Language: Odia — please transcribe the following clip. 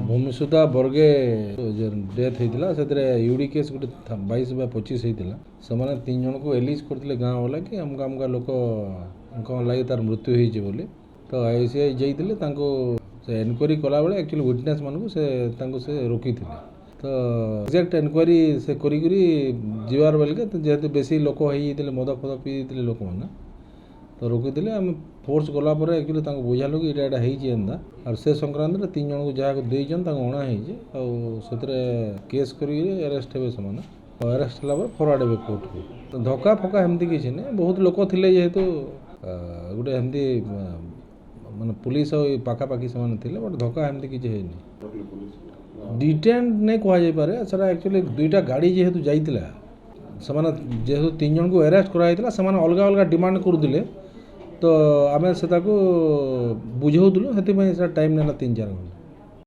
ଭୂମିସୁଧା ବର୍ଗେ ଡେଥ୍ ହେଇଥିଲା ସେଥିରେ ୟୁଡି କେସ୍ ଗୋଟେ 22/25 ହେଇଥିଲା। ସେମାନେ 3 ଜଣକୁ ଏଲିଜ୍ କରିଥିଲେ ଗାଁ ବାଲା କି ଆମକା ଲୋକଙ୍କ ଲାଗି ତାର ମୃତ୍ୟୁ ହେଇଛି ବୋଲି। ତ ICI ଯାଇଥିଲେ ତାଙ୍କୁ ସେ ଏନକ୍ୱାରି କଲାବେଳେ ଆକ୍ଚୁଆଲି ୱିଟନେସ୍ ମାନଙ୍କୁ ସେ ରୋକିଥିଲେ। ତ ଏକ୍ଜାକ୍ଟ ଏନକ୍ୱାରି ସେ କରିକିରି ଯିବାର ବେଳକେ ଯେହେତୁ ବେଶୀ ଲୋକ ହେଇଯାଇଥିଲେ ମଦ ଫଦ ପିଇ ଦେଇଥିଲେ ଲୋକମାନେ ତ ରୋକିଥିଲେ। ଆମେ ଫୋର୍ସ ଗଲା ପରେ ଆକ୍ଚୁଆଲି ତାଙ୍କୁ ବୁଝାଲୁ କି ଏଇଟା ହେଇଛି ଏନ୍ତା ଆଉ ସେ ସଂକ୍ରାନ୍ତରେ 3 ଜଣକୁ ଯାହାକୁ ଦେଇଛନ୍ତି ତାଙ୍କୁ ଅଣା ହେଇଛି ଆଉ ସେଥିରେ କେସ୍ କରିକି ଆରେଷ୍ଟ ହେବେ ସେମାନେ। ଆରେଷ୍ଟ ହେଲା ପରେ ଫରୱାର୍ଡ ହେବେ କୋର୍ଟକୁ। ଧକ୍କା ଫକା ଏମିତି କିଛି ନାହିଁ, ବହୁତ ଲୋକ ଥିଲେ ଯେହେତୁ ଗୋଟେ ଏମିତି ମାନେ ପୁଲିସ ଆଉ ପାଖାପାଖି ସେମାନେ ଥିଲେ ବଟ୍ ଧକ୍କା ଏମିତି କିଛି ହେଇନି। ଡିଟେନ୍ ନାଇଁ କୁହାଯାଇପାରେ, ସେଟା ଆକ୍ଚୁଆଲି 2ଟା ଗାଡ଼ି ଯେହେତୁ ଯାଇଥିଲା ସେମାନେ ଯେହେତୁ 3 ଜଣଙ୍କୁ ଆରେଷ୍ଟ କରାଯାଇଥିଲା ସେମାନେ ଅଲଗା ଅଲଗା ଡିମାଣ୍ଡ କରୁଥିଲେ ତ ଆମେ ସେଟାକୁ ବୁଝାଉଥିଲୁ, ସେଥିପାଇଁ ସେଟା ଟାଇମ୍ ନେଲା 3-4 ଘଣ୍ଟା।